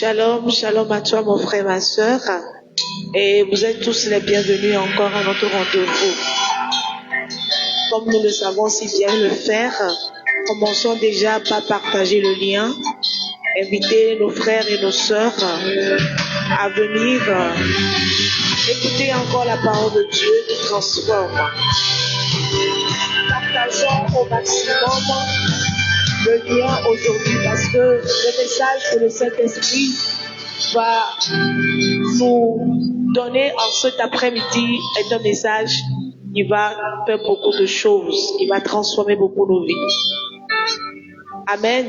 Shalom, shalom à toi mon frère, ma soeur. Et vous êtes tous les bienvenus encore à notre rendez-vous. Comme nous le savons si bien le faire, commençons déjà par partager le lien, inviter nos frères et nos sœurs à venir écouter encore la parole de Dieu qui transforme. Partageons au maximum le lien aujourd'hui parce que le message que le Saint-Esprit va nous donner en cet après-midi est un message qui va faire beaucoup de choses, qui va transformer beaucoup nos vies. Amen.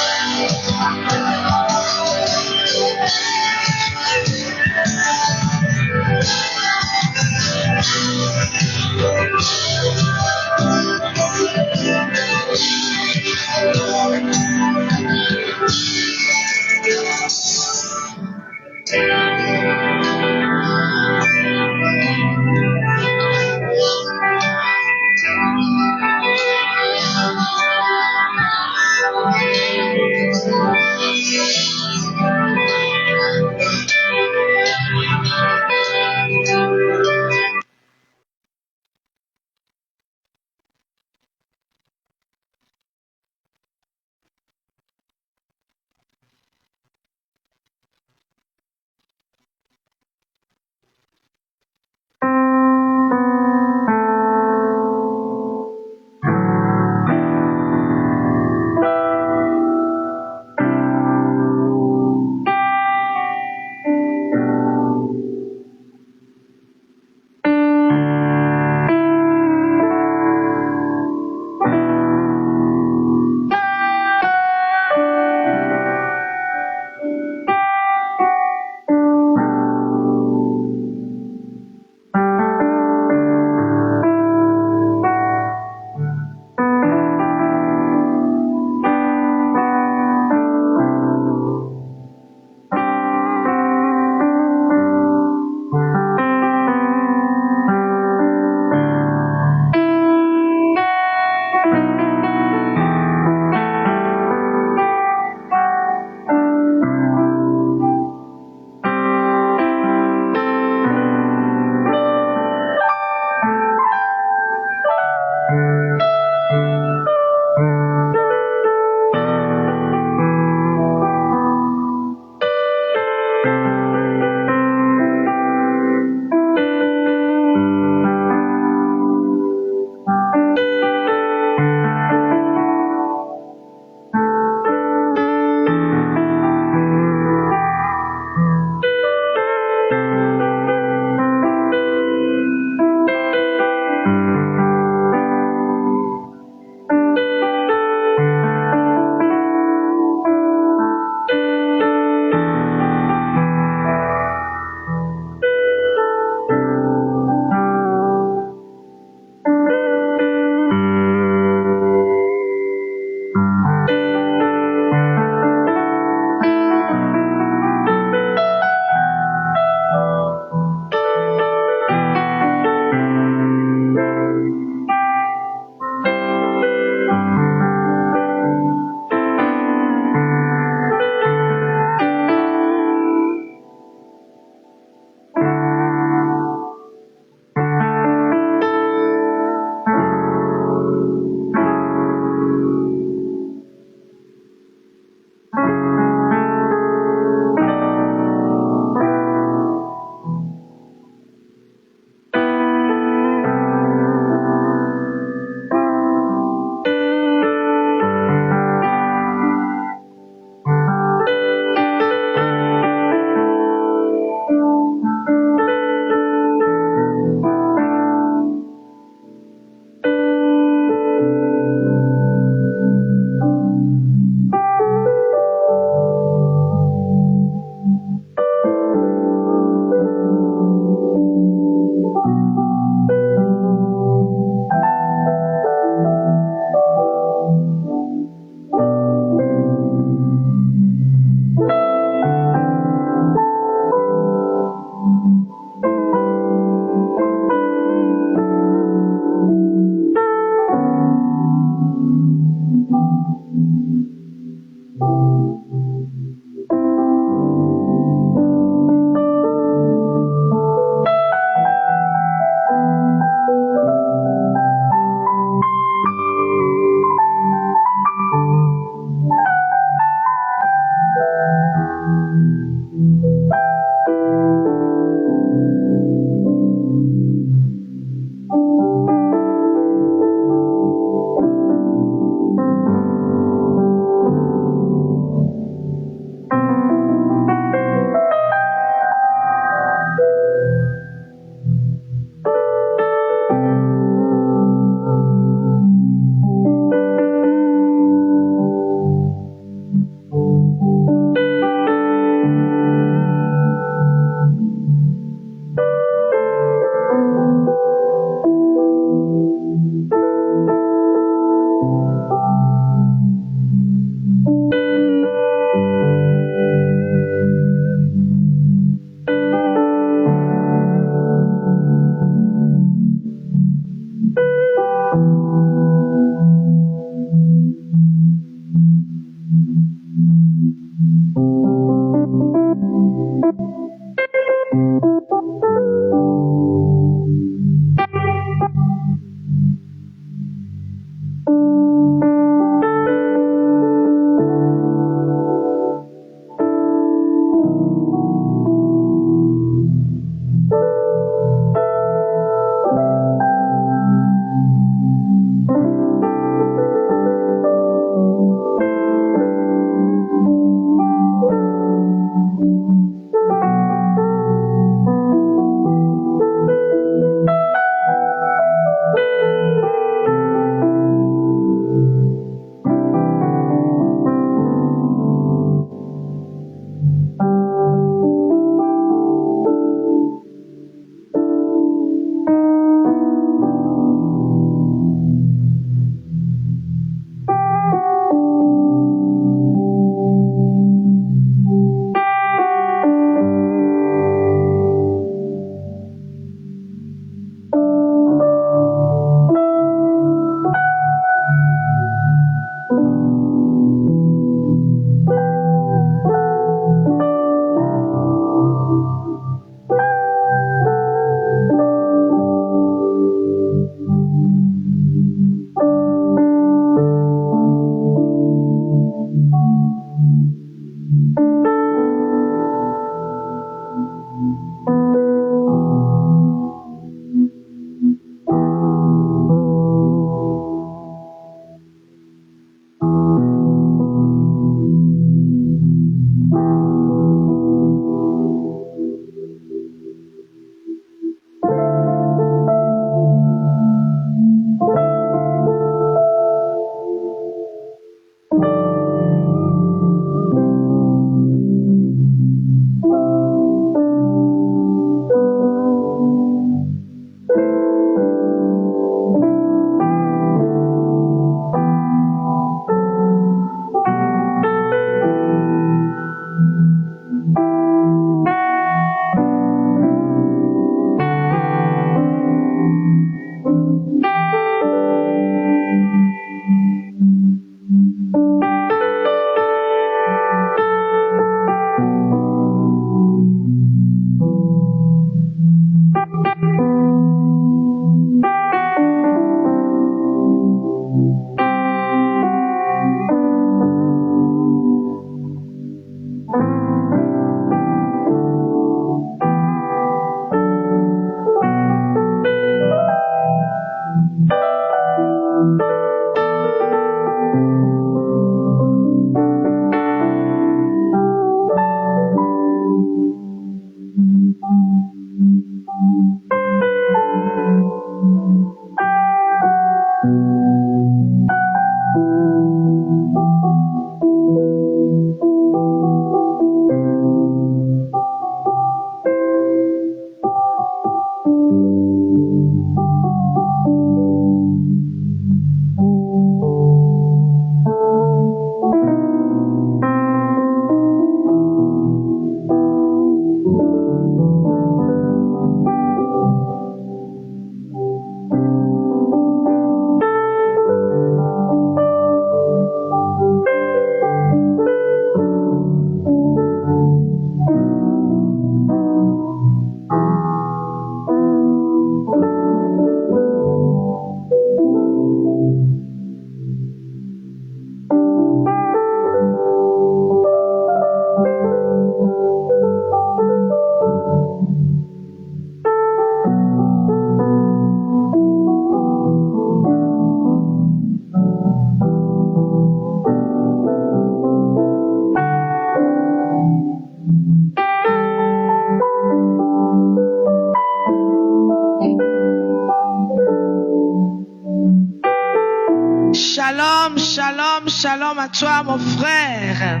Shalom, shalom, shalom à toi, mon frère.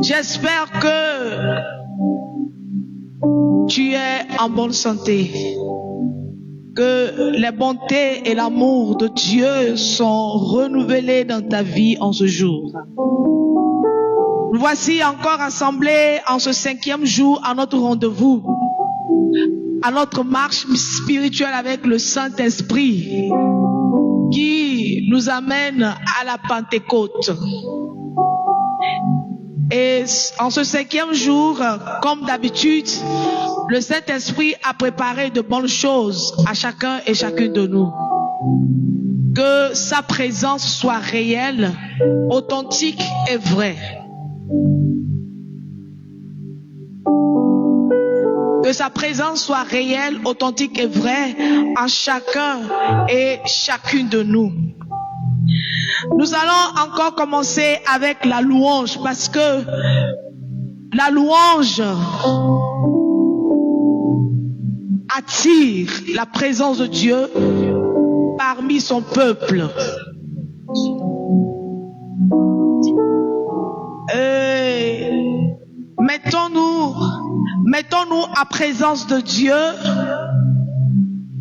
J'espère que tu es en bonne santé, que les bontés et l'amour de Dieu sont renouvelés dans ta vie en ce jour. Nous voici encore rassemblés en ce 5e jour à notre rendez-vous, à notre marche spirituelle avec le Saint-Esprit qui nous amène à la Pentecôte. Et en ce 5e jour, comme d'habitude, le Saint-Esprit a préparé de bonnes choses à chacun et chacune de nous. Que sa présence soit réelle, authentique et vraie. Que sa présence soit réelle, authentique et vraie en chacun et chacune de nous. Nous allons encore commencer avec la louange parce que la louange attire la présence de Dieu parmi son peuple. Mettons-nous à présence de Dieu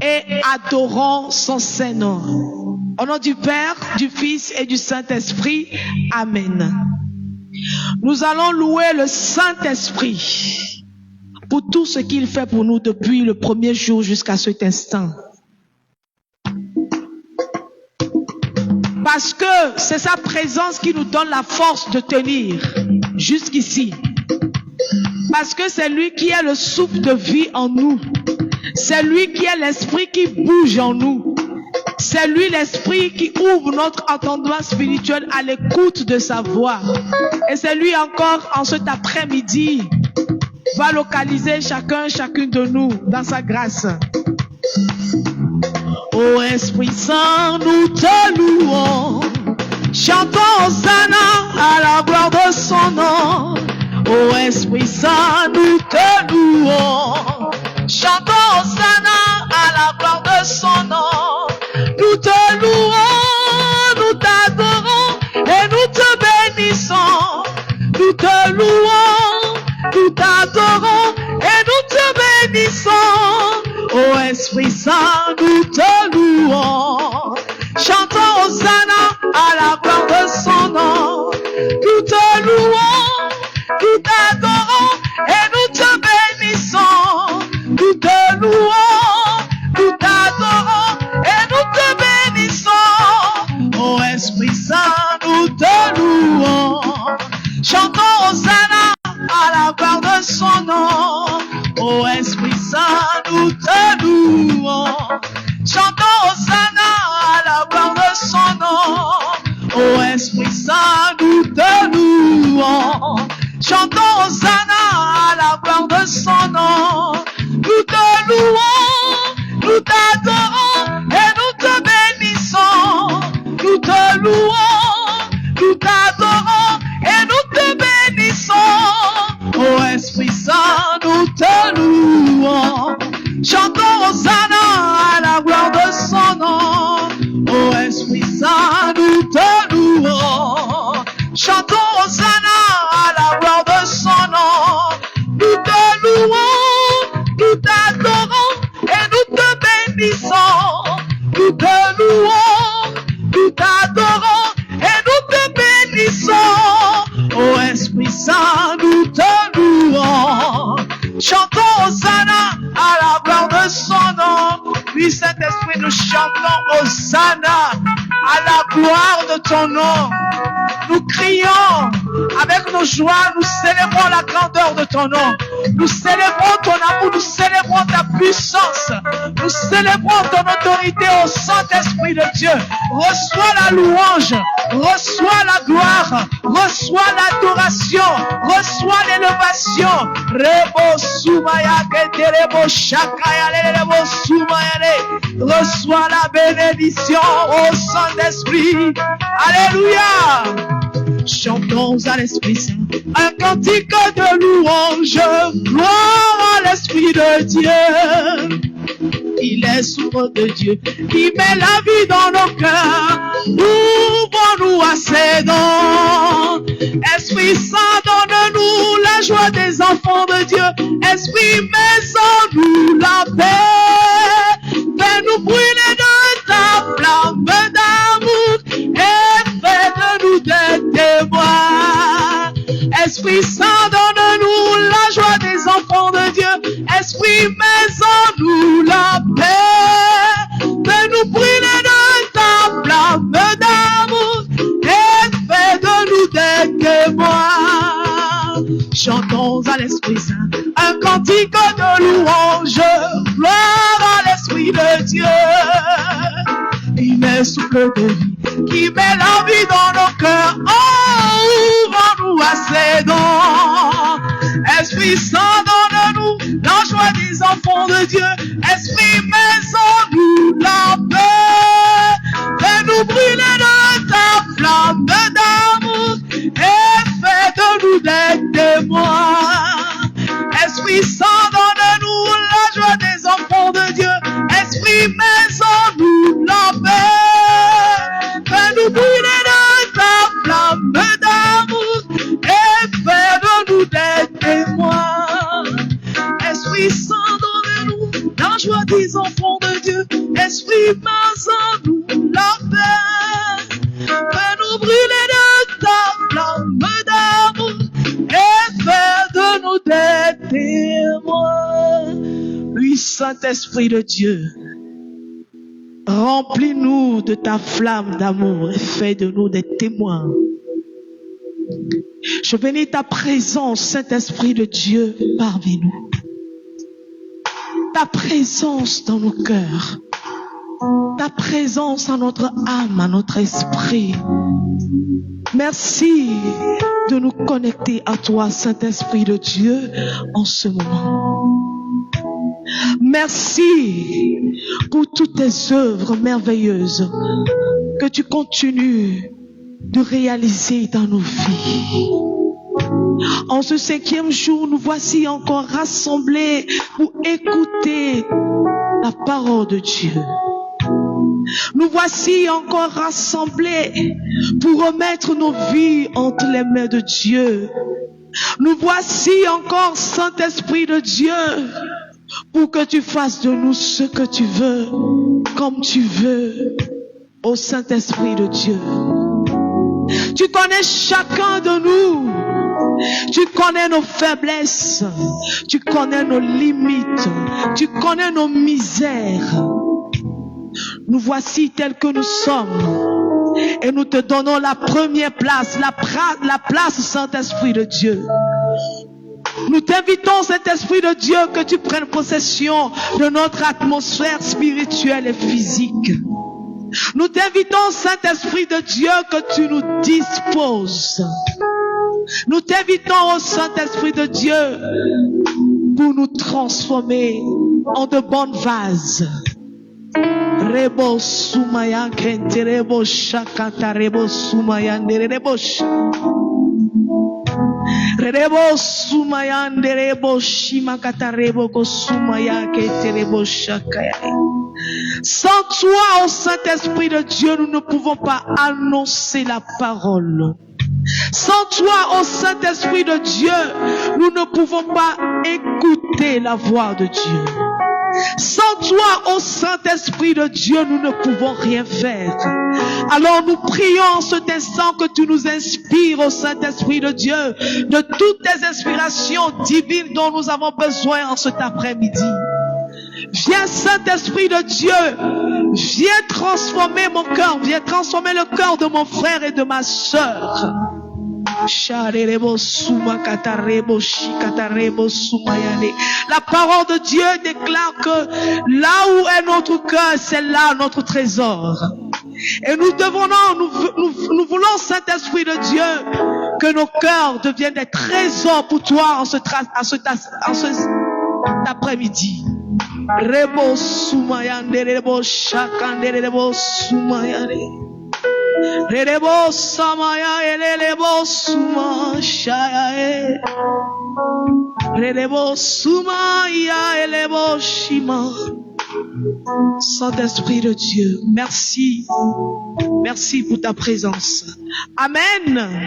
et adorons son Saint-Nom. Au nom du Père, du Fils et du Saint-Esprit. Amen. Nous allons louer le Saint-Esprit pour tout ce qu'il fait pour nous depuis le premier jour jusqu'à cet instant. Parce que c'est sa présence qui nous donne la force de tenir jusqu'ici. Parce que c'est lui qui est le souffle de vie en nous. C'est lui qui est l'esprit qui bouge en nous. C'est lui l'esprit qui ouvre notre entendement spirituel à l'écoute de sa voix. Et c'est lui encore en cet après-midi va localiser chacune de nous dans sa grâce. Ô Esprit Saint, nous te louons. Chantons Hosanna à la gloire de son nom. Ô Esprit Saint, nous te louons. Chantons Hosanna à la gloire de son nom. Nous te louons, nous t'adorons et nous te bénissons. Nous te louons, nous t'adorons et nous te bénissons. Ô Esprit Saint, nous te louons. Chantons Hosanna à la gloire de son nom. Nous te louons, nous t'adorons et nous te bénissons. Nous te louons, nous t'adorons et nous te bénissons. Ô Esprit Saint, nous te louons. Chantons Hosanna à la gloire de son nom. Ô Esprit Saint, nous te louons. Chantons Hosanna à la gloire de son nom. Ô Esprit Saint, nous te louons. Chantons Hosanna à la gloire de son nom. Nous te louons, nous t'adorons et nous te bénissons. Nous te louons, nous t'adorons et nous te bénissons. Ô Esprit Saint, nous te louons. Chantons Hosanna à la gloire de son nom. Ô Esprit Saint, nous te louons. Chantons Hosanna à la gloire de son nom. Nous te louons, nous t'adorons et nous te bénissons. Nous te louons, nous t'adorons et nous te bénissons. Ô Esprit Saint, nous te louons. Chantons Hosanna à la gloire de son nom. Oui, Saint-Esprit, nous chantons Hosanna à la gloire de ton nom. Nous crions avec nos joies, nous célébrons la grandeur de ton nom. Nous célébrons ton amour, nous célébrons ta puissance. Nous célébrons ton autorité au Saint-Esprit de Dieu. Reçois la louange, reçois la gloire, reçois l'adoration, reçois l'élévation. Rebo Soumaya Keterebo Shakaya Rebo Soumayane. Reçois la bénédiction au Saint-Esprit. Alléluia. Chantons à l'Esprit Saint un cantique de louange, gloire à l'Esprit de Dieu. Il est souffle de Dieu qui met la vie dans nos cœurs. Ouvrons-nous à ses dons. Esprit Saint, donne-nous la joie des enfants de Dieu. Esprit, mets en nous la paix. Fais-nous brûler de ta flamme d'amour et fais de nous des témoins. Esprit Saint, donne-nous la joie des enfants de Dieu. Esprit, mets en nous la paix. Fais-nous brûler de ta flamme d'amour et fais de nous des témoins. Chantons à l'Esprit Saint un cantique de louange. Gloire à l'Esprit de Dieu. Il est souffle de vie qui met la vie dans nos cœurs. Oh, ouvre-nous à ses dons. Esprit Saint, donne-nous la joie des enfants de Dieu. Esprit, mets en nous la paix. Fais-nous brûler de ta flamme d'amour et fais de nous des témoins. Esprit Saint, donne-nous la joie des enfants de Dieu. Esprit, mets en nous la paix. Fais-nous brûler de ta flamme d'amour et fais de nous des témoins. Esprit Saint, donne-nous la joie des enfants de Dieu. Esprit, mets en nous la paix. Fais-nous brûler de ta flamme d'amour et fais de nous des témoins. Oui, Saint-Esprit de Dieu, remplis-nous de ta flamme d'amour et fais de nous des témoins. Je bénis ta présence, Saint-Esprit de Dieu, parmi nous. Ta présence dans nos cœurs. Ta présence à notre âme, à notre esprit. Merci de nous connecter à toi, Saint-Esprit de Dieu, en ce moment. Merci pour toutes tes œuvres merveilleuses que tu continues de réaliser dans nos vies. En ce 5e jour, nous voici encore rassemblés pour écouter la parole de Dieu. Nous voici encore rassemblés pour remettre nos vies entre les mains de Dieu. Nous voici encore, Saint-Esprit de Dieu, pour que tu fasses de nous ce que tu veux, comme tu veux, ô Saint-Esprit de Dieu. Tu connais chacun de nous. Tu connais nos faiblesses. Tu connais nos limites. Tu connais nos misères. Nous voici tels que nous sommes. Et nous te donnons la première place, la place, Saint-Esprit de Dieu. Nous t'invitons, Saint-Esprit de Dieu, que tu prennes possession de notre atmosphère spirituelle et physique. Nous t'invitons, Saint-Esprit de Dieu, que tu nous disposes. Nous t'invitons, au Saint-Esprit de Dieu, pour nous transformer en de bonnes vases. Rebo sumaya kente rebo shakata rebo sumaya rebo rebo sumaya rebo shimakata rebo ko sumaya kente rebo shakaya. Sans toi, ô Saint-Esprit de Dieu, nous ne pouvons pas annoncer la parole. Sans toi, ô Saint-Esprit de Dieu, nous ne pouvons pas écouter la voix de Dieu. Sans toi, ô Saint-Esprit de Dieu, nous ne pouvons rien faire. Alors nous prions en cet instant que tu nous inspires, ô Saint-Esprit de Dieu, de toutes tes inspirations divines dont nous avons besoin en cet après-midi. Viens, Saint-Esprit de Dieu, viens transformer mon cœur, viens transformer le cœur de mon frère et de ma sœur. La parole de Dieu déclare que là où est notre cœur, c'est là notre trésor. Et nous voulons, Saint-Esprit de Dieu, que nos cœurs deviennent des trésors pour toi en cet après-midi. Rebo sumayande, rebo shakande, rebo sumayande. Rebo samaya, rebo suma shaya. Rebo sumaya, rebo shima. Saint-Esprit de Dieu, merci. Merci pour ta présence. Amen.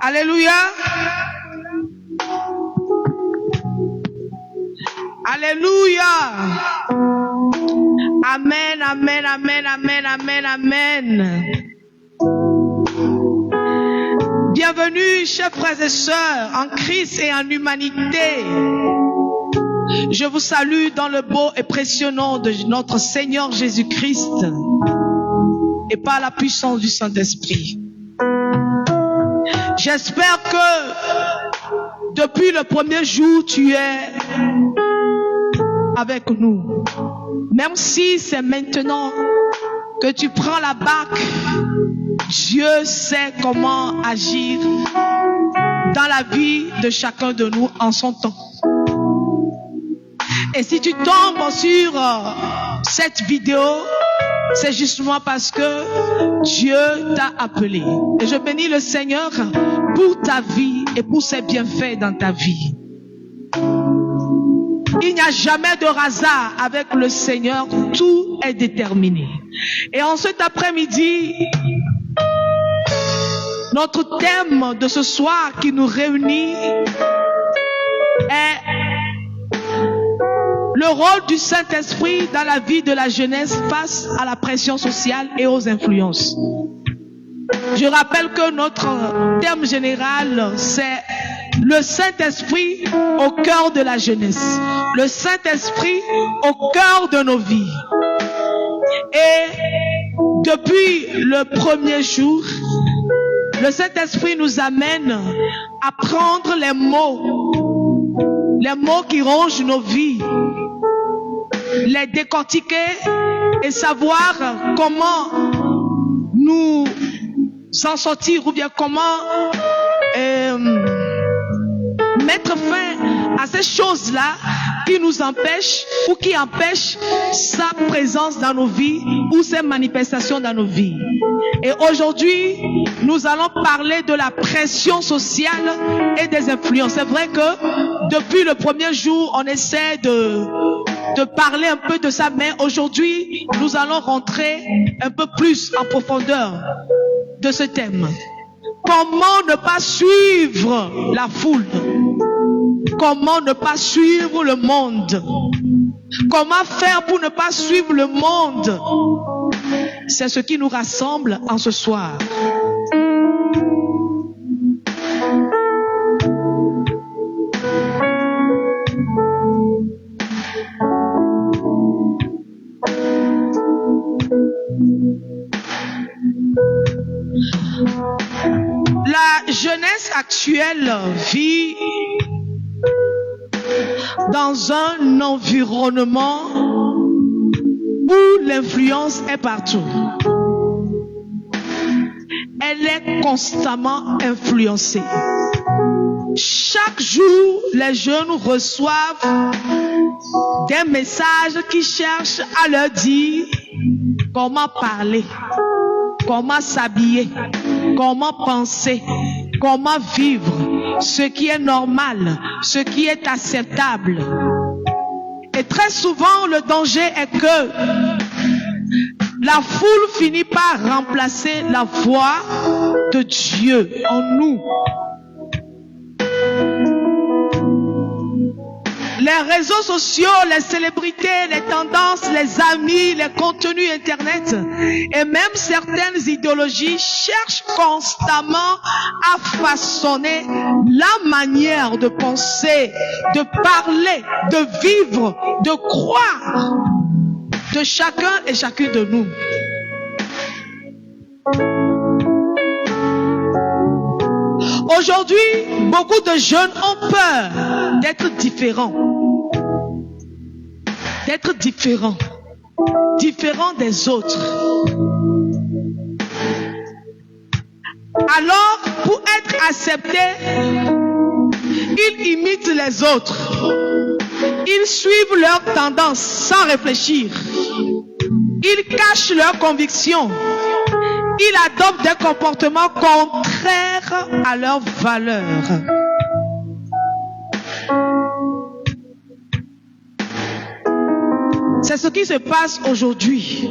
Alléluia. Alléluia. Amen, amen, amen, amen, amen, amen. Bienvenue, chers frères et sœurs, en Christ et en humanité. Je vous salue dans le beau et précieux nom de notre Seigneur Jésus-Christ et par la puissance du Saint-Esprit. J'espère que depuis le premier jour, tu es avec nous. Même si c'est maintenant que tu prends la barque, Dieu sait comment agir dans la vie de chacun de nous en son temps. Et si tu tombes sur cette vidéo, c'est justement parce que Dieu t'a appelé. Et je bénis le Seigneur pour ta vie et pour ses bienfaits dans ta vie. Il n'y a jamais de hasard avec le Seigneur, tout est déterminé. Et en cet après-midi, notre thème de ce soir qui nous réunit est le rôle du Saint-Esprit dans la vie de la jeunesse face à la pression sociale et aux influences. Je rappelle que notre thème général, c'est le Saint-Esprit au cœur de la jeunesse. Le Saint-Esprit au cœur de nos vies. Et depuis le premier jour, le Saint-Esprit nous amène à prendre les mots qui rongent nos vies, les décortiquer et savoir comment nous en sortir ou bien comment mettre fin à ces choses-là qui nous empêchent ou qui empêchent sa présence dans nos vies ou ses manifestations dans nos vies. Et aujourd'hui, nous allons parler de la pression sociale et des influences. C'est vrai que depuis le premier jour, on essaie de parler un peu de ça, mais aujourd'hui, nous allons rentrer un peu plus en profondeur de ce thème. Comment ne pas suivre la foule? Comment ne pas suivre le monde? Comment faire pour ne pas suivre le monde? C'est ce qui nous rassemble en ce soir. La jeunesse actuelle vit dans un environnement où l'influence est partout. Elle est constamment influencée. Chaque jour, les jeunes reçoivent des messages qui cherchent à leur dire comment parler, comment s'habiller, comment penser, comment vivre, ce qui est normal, ce qui est acceptable. Et très souvent, le danger est que la foule finit par remplacer la voix de Dieu en nous. Les réseaux sociaux, les célébrités, les tendances, les amis, les contenus internet et même certaines idéologies cherchent constamment à façonner la manière de penser, de parler, de vivre, de croire de chacun et chacune de nous. Aujourd'hui, beaucoup de jeunes ont peur d'être différents. D'être différents. Différents des autres. Alors, pour être acceptés, ils imitent les autres. Ils suivent leurs tendances sans réfléchir. Ils cachent leurs convictions. Ils adoptent des comportements contraires à leurs valeurs. C'est ce qui se passe aujourd'hui.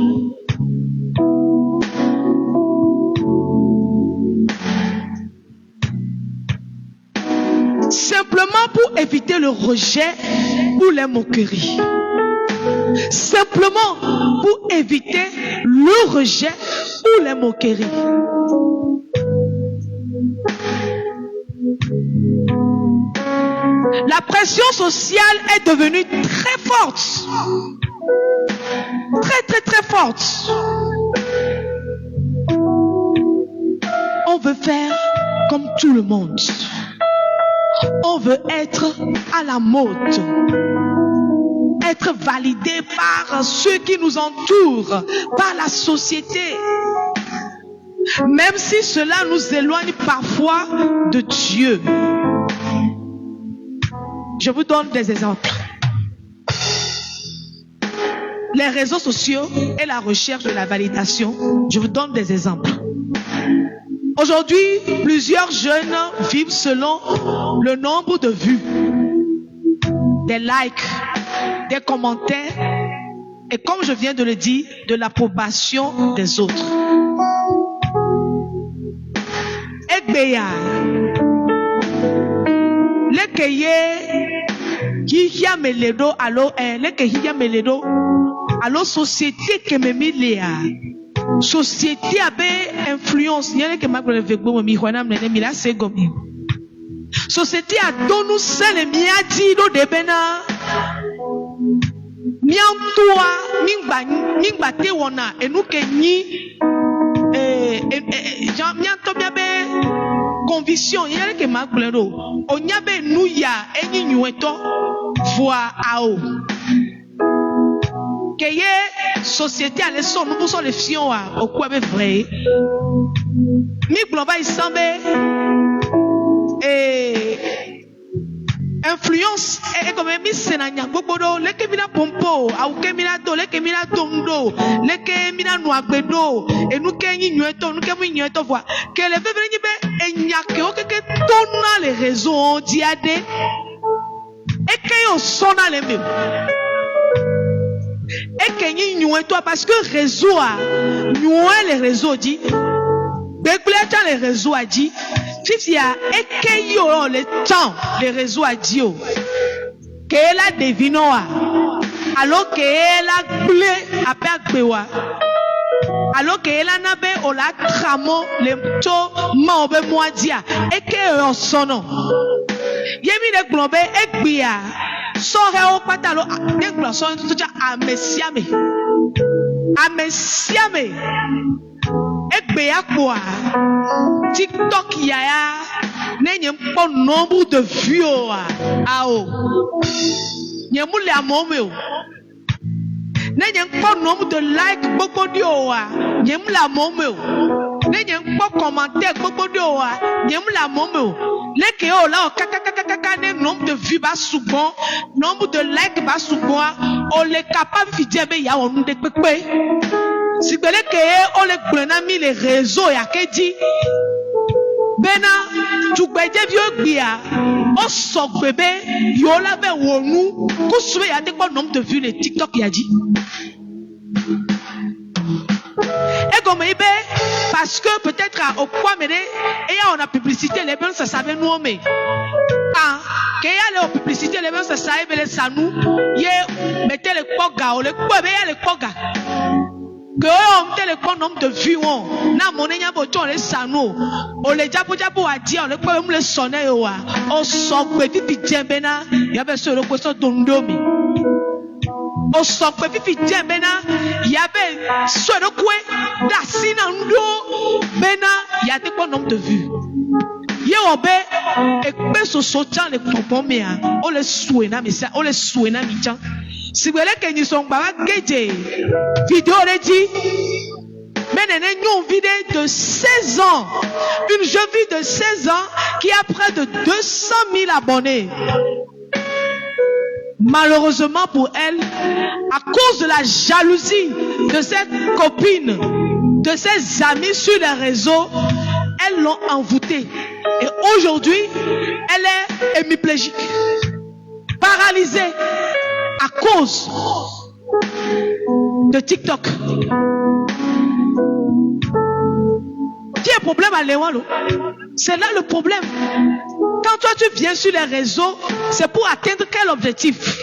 Simplement pour éviter le rejet ou les moqueries. Simplement pour éviter le rejet ou les moqueries. La pression sociale est devenue très forte. Très forte. On veut faire comme tout le monde. On veut être à la mode. Être validé par ceux qui nous entourent, par la société. Même si cela nous éloigne parfois de Dieu. Je vous donne des exemples. Les réseaux sociaux et la recherche de la validation. Je vous donne des exemples. Aujourd'hui, plusieurs jeunes vivent selon le nombre de vues, des likes, des commentaires et, comme je viens de le dire, de l'approbation des autres. Egbeya, lekeye hiya meledo alo lekehiya meledo alo société que me milea. Société avait influence. Société a donné celle miadi do debena. Miantoa mingba te wona enuke ni mianto miabe conviction yele ke maglero onyabe nuya enyi nyueto voa ao. Keye société à l'essor, nous poussons les fions au quoi est vrai. Mi global semble influence et comme mi senanya bobodo leke mina pompo au kemina do leke mina tondo leke mina noagbedo et nous kenyi nyueto nous kemu nyueto voix que les venir be enyake o keke tonna les réseaux diade et que yo sona les mêmes. Et que nous toi parce que réseau a nous les réseaux dit bégleta les réseaux a dit fifia et que yo le temps les réseaux a dit que la devino a alors que la blé a perpewa alors que la nabe o la tramo le to ma obe moadia et que on sono yemi de globe et bia sọ̀rọ̀ ó pátá lọ nígbà sọ tó jà àmẹsíàmẹ ẹgbẹ àpò à TikTok yàyà n'enye mkpọ nombre de vues o à o nyemule amome o n'enye mkpọ nombre de like gbogbo di o à nyemule amome o n'enye mkpọ commentaire gbogbo di o à nyemule amome o. Les que oh là kaka nombre de vues bas souvent nombre de likes bas souvent on les capable de dire ben ya on nous dépepe si que les que on les prend mis les réseaux ya que dit bena tu gbede vieux bia on so bébé yo la be wonu ko souve ya te quoi nombre de vues les TikTok ya dit et comme il parce que peut-être au quoi mener et on a publicité les gens ça savait nous mais ah qu'il y a la publicité les gens ça savait les sanou y mettez les poga ou les poga les poga que on met le nombre de vues on na monenya boton les sanou on les japo a dire on les poga me les sonner on sort petit djembena il y avait sur le question dondomi on sort petit djembena il y avait sur le coin d'asina ndo bena il y a des quoi nombre de vues ye obe ekpe so sotan le pompon mea on les souena mais ça on les souena mitan si vous voulez que nous sommes pas gagés vidéo le dit mais une vidéo de 16 ans une jeune fille de 16 ans qui a près de 200 000 abonnés. Malheureusement pour elle, à cause de la jalousie de ses copines, de ses amis sur les réseaux, elles l'ont envoûtée. Et aujourd'hui, elle est hémiplégique, paralysée à cause de TikTok. Qui est le problème à Léon? C'est là le problème. Quand toi tu viens sur les réseaux, c'est pour atteindre quel objectif?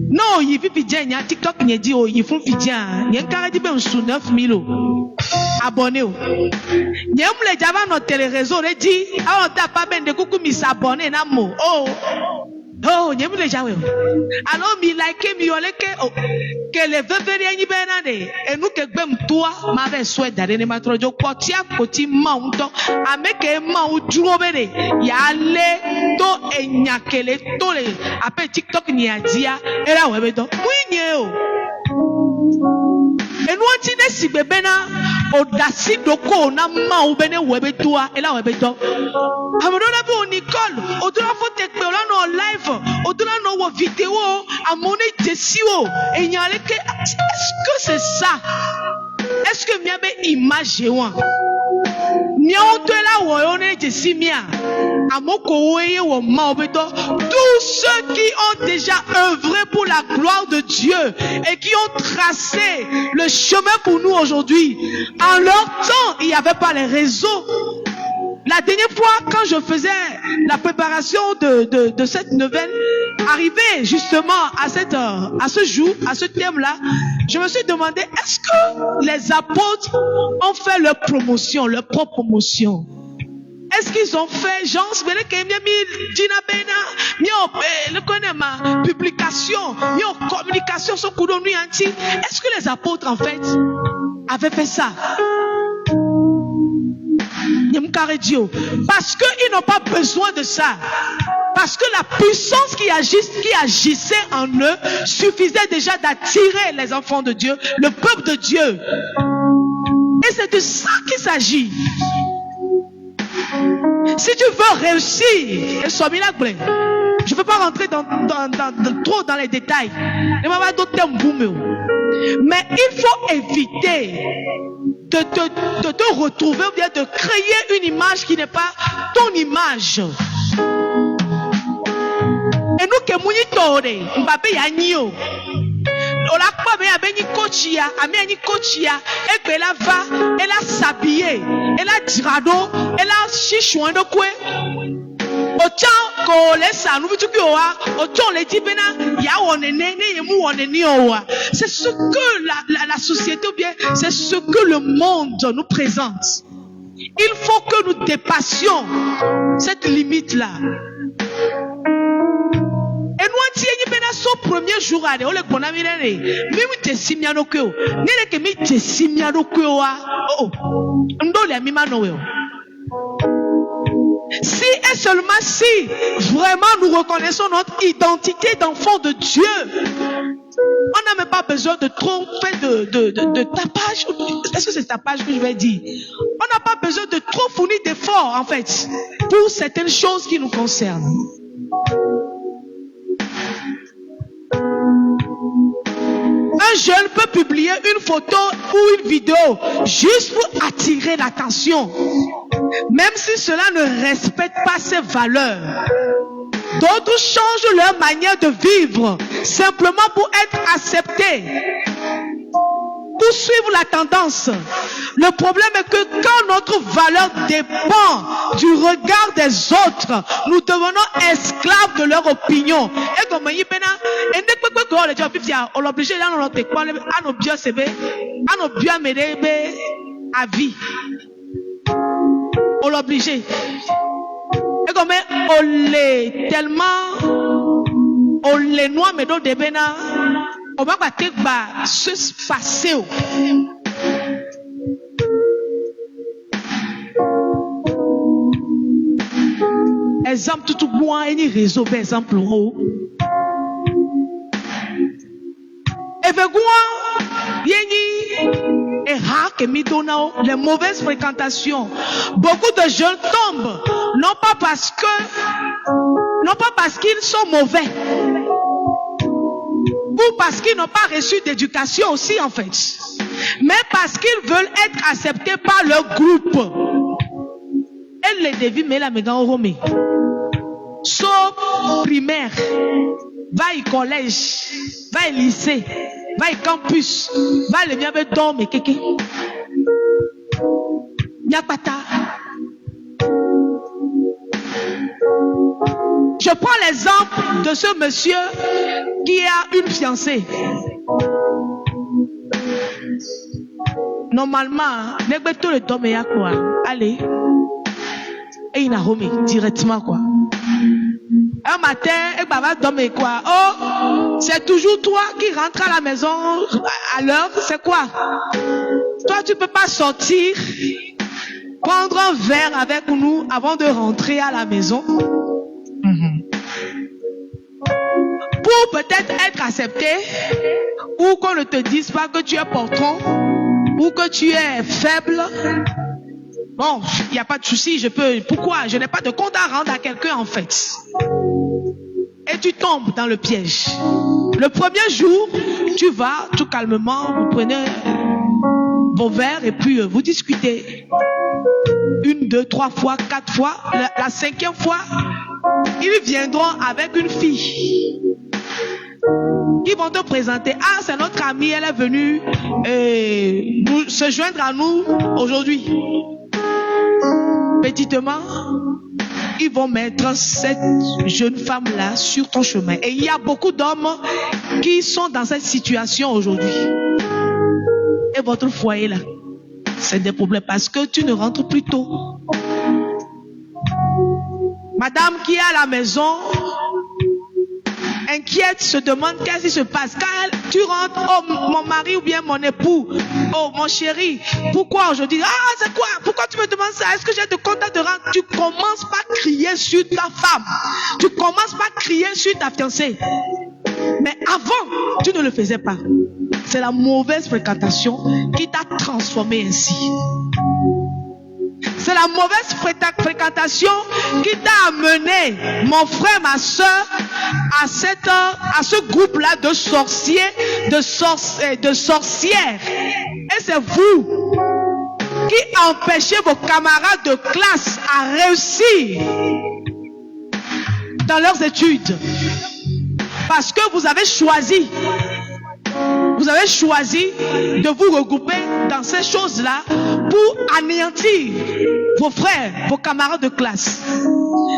Non, il vit bien, TikTok il dit oh, il faut bien. Il y a un carré de ben sous 9000 abonnés. Il y a un les java dans télé réseau, il dit ah on t'a pas ben de coucou mis s'abonner na mo. Oh, il y a un les java. Alors mi like mi oleke oh que les veuveriens y benade et nous que bem toi m'avait souhait d'aller ne matro jo kotia koti maunto ameke ma u duro bene ya le to enyakele to le après TikTok ni adia et là ouais beto oui o et nous antine si bebe na odasi doko na ma u bene ouais beto et là ouais beto amodona bo Nicole odona faut te pe no live odona no vidéo amone desio et nyale que est-ce que c'est ça? Est-ce que miabe image wa nyonto la wo ne jesimia amoko weye wo ma obeto tous ceux qui ont déjà œuvré pour la gloire de Dieu et qui ont tracé le chemin pour nous aujourd'hui. En leur temps, il n'y avait pas les réseaux. La dernière fois, quand je faisais la préparation de cette nouvelle, arrivé justement à ce jour, à ce thème-là, je me suis demandé, est-ce que les apôtres ont fait leur promotion, leur propre promotion? Est-ce qu'ils ont fait, genre, publication, communication, est-ce que les apôtres, en fait, avaient fait ça? Parce qu'ils n'ont pas besoin de ça. Parce que la puissance qui agissait en eux suffisait déjà d'attirer les enfants de Dieu, le peuple de Dieu. Et c'est de ça qu'il s'agit. Si tu veux réussir, je ne veux pas rentrer trop dans les détails. Mais il faut éviter de te retrouver ou bien de créer une image qui n'est pas ton image. Et nous que mouni tore, Mbappé yanio. Ola kwa me abeni coachia, ameni coachia, et la va, elle a s'habiller, elle a dirado, elle a chichouando kwe. Autant qu'on laisse à nous, autant les dit bena, ya onene, yemu oneni owa. C'est ce que la société ou bien, c'est ce que le monde nous présente. Il faut que nous dépassions cette limite-là. Et nous antiens bena son premier jour à le bonamire, même te simiano que, n'est que mi te simiano que oh, ndo le mimano. Si et seulement si vraiment nous reconnaissons notre identité d'enfant de Dieu, on n'a même pas besoin de trop faire de tapage. Est-ce que c'est tapage que je vais dire? On n'a pas besoin de trop fournir d'efforts en fait pour certaines choses qui nous concernent. Un jeune peut publier une photo ou une vidéo juste pour attirer l'attention, même si cela ne respecte pas ses valeurs. D'autres changent leur manière de vivre simplement pour être acceptés, pour suivre la tendance. Le problème est que quand notre valeur dépend du regard des autres, nous devenons esclaves de leur opinion. Et comme il on l'oblige à nos bien CV, à nos bien médés à vie. On l'oblige. Et comme on l'est tellement, on les noie mais dans des bénas, on va pas se passer. Exemple tout moi et ni réseau exemple haut. Et les mauvaises fréquentations. Beaucoup de jeunes tombent, non pas parce qu'ils sont mauvais, ou ou parce qu'ils n'ont pas reçu d'éducation aussi en fait, mais parce qu'ils veulent être acceptés par leur groupe. Elle les dévie, mais la méga au Romé. Sauf primaire, va au collège, va au lycée, va au campus, va le bien avec dorme et kéké. Nyapata. Je prends l'exemple de ce monsieur qui a une fiancée. Normalement, tout le temps, mais quoi? Allez. Et il a remis directement quoi. Un matin, et baba dormait quoi? Oh, c'est toujours toi qui rentres à la maison à l'heure, c'est quoi? Toi, tu peux pas sortir, prendre un verre avec nous avant de rentrer à la maison. Pour peut-être être accepté, ou qu'on ne te dise pas que tu es portant, ou que tu es faible. Bon, il n'y a pas de souci, je peux. Pourquoi? Je n'ai pas de compte à rendre à quelqu'un en fait. Et tu tombes dans le piège. Le premier jour, tu vas tout calmement, vous prenez vos verres et puis vous discutez. 1, 2, 3 fois, 4 fois. La 5e fois, ils viendront avec une fille. Ils vont te présenter. Ah, c'est notre amie, elle est venue se joindre à nous aujourd'hui. Petitement, ils vont mettre cette jeune femme-là sur ton chemin. Et il y a beaucoup d'hommes qui sont dans cette situation aujourd'hui. Et votre foyer là, c'est des problèmes parce que tu ne rentres plus tôt. Madame qui est à la maison, inquiète, se demande qu'est-ce qui se passe. Quand tu rentres, oh mon mari ou bien mon époux, oh mon chéri, pourquoi aujourd'hui? Ah, c'est quoi? Pourquoi tu me demandes ça? Est-ce que j'ai de compte de rendre? Tu commences pas à crier sur ta femme. Tu commences pas à crier sur ta fiancée. Mais avant, tu ne le faisais pas. C'est la mauvaise fréquentation qui t'a transformé ainsi. C'est la mauvaise fréquentation qui t'a amené, mon frère, ma soeur, à ce groupe-là de sorciers, de sorcières. Et c'est vous qui empêchez vos camarades de classe à réussir dans leurs études. Parce que vous avez choisi de vous regrouper dans ces choses-là pour anéantir vos frères, vos camarades de classe.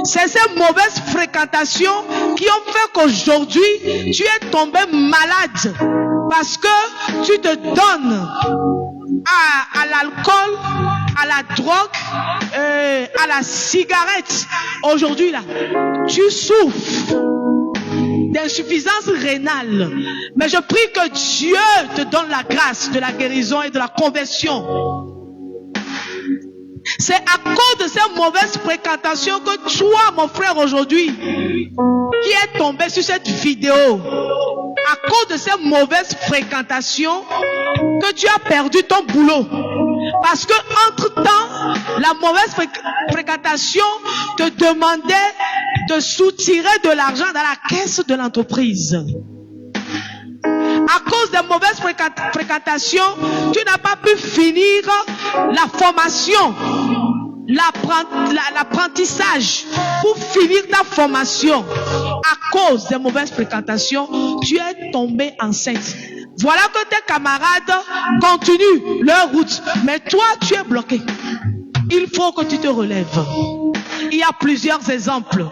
C'est ces mauvaises fréquentations qui ont fait qu'aujourd'hui, tu es tombé malade parce que tu te donnes à l'alcool, à la drogue, à la cigarette. Aujourd'hui, là, tu souffres d'insuffisance rénale. Mais je prie que Dieu te donne la grâce de la guérison et de la conversion. C'est à cause de ces mauvaises fréquentations que toi, mon frère, aujourd'hui, qui est tombé sur cette vidéo, à cause de ces mauvaises fréquentations, que tu as perdu ton boulot. Parce que entre-temps, la mauvaise fréquentation te demandait de soutirer de l'argent dans la caisse de l'entreprise. À cause des mauvaises fréquentations, tu n'as pas pu finir la formation, l'apprentissage pour finir ta formation. À cause des mauvaises fréquentations, tu es tombé enceinte. Voilà que tes camarades continuent leur route, mais toi, tu es bloqué. Il faut que tu te relèves. Il y a plusieurs exemples.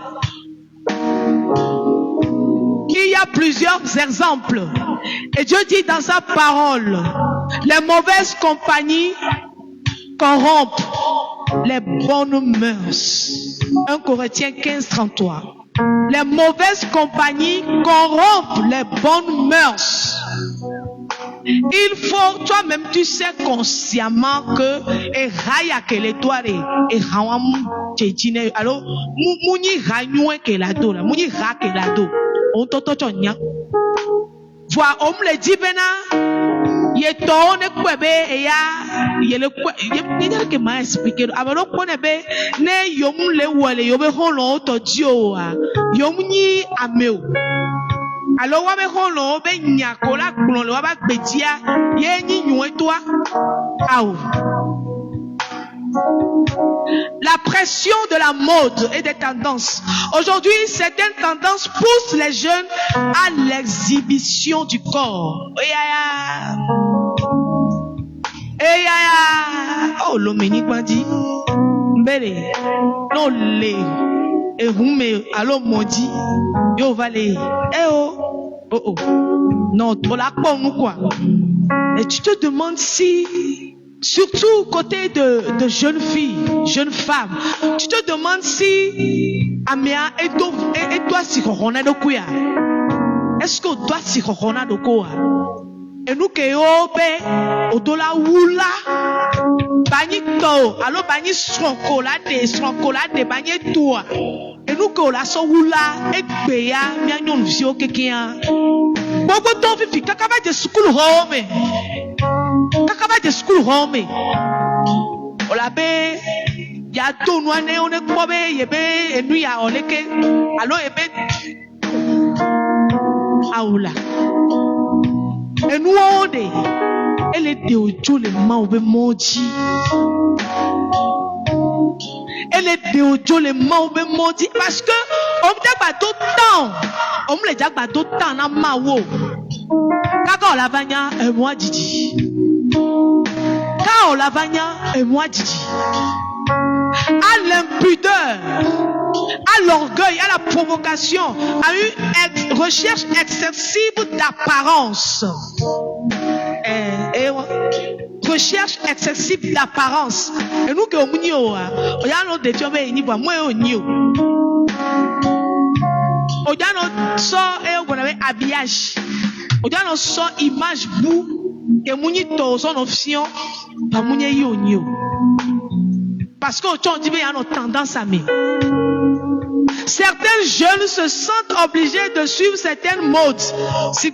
Et Dieu dit dans sa parole, les mauvaises compagnies corrompent les bonnes mœurs. 1 Corinthiens 15, 33. Les mauvaises compagnies corrompent les bonnes mœurs. Il faut, toi-même, tu sais consciemment que alors voilà, on me le dit bena, il tourne kwebe et ya, il le il y a que m'a expliqué. Alors on be ne yom le wale yobe holo to dio a yom ni ameo. Alors, on va rolo, ben nyakola, on va pétia, yeni nyoué toi. Aou. La pression de la mode et des tendances. Aujourd'hui, certaines tendances poussent les jeunes à l'exhibition du corps. Oh, l'homénie m'a dit. Mbele. Non, les. Et vous me, allô, maudit. Yo, valé. Eh oh. Oh, oh. Non, on l'a pas, ou quoi. Et tu te demandes si. Surtout côté de jeunes filles, jeunes femmes, tu te demandes si Amia et toi si on a de quoi? Est-ce que toi si on a de quoi? Et nous que ope odola wula banito alors bani stroncolade bani toi et nous que la so wula et beya mia nyon vio kekia bobo ton fifi kakaba de school home. Kakaba de school home. Olabe ya to noane on est quoi be yebe enu ya oleke alo ebe aula enu ode ele de ojo le ma obe moji ele de ojo le ma obe moji parce que on dagba to temps on le dagba to temps na ma wo kaka olavanya e moi didi. Quand on la vanya et moi Didi, à l'impudeur, à l'orgueil, à la provocation, à une recherche excessive d'apparence. Recherche excessive d'apparence. Et nous que on y a, on y a notre détourné ni pas moi on y a. On y a notre sort et on avait habillage. On y a notre sort image boue. Et mouni to son option pas mouni yo parce que on dit bien notre tendance à mettre. Certains jeunes se sentent obligés de suivre certaines modes. Si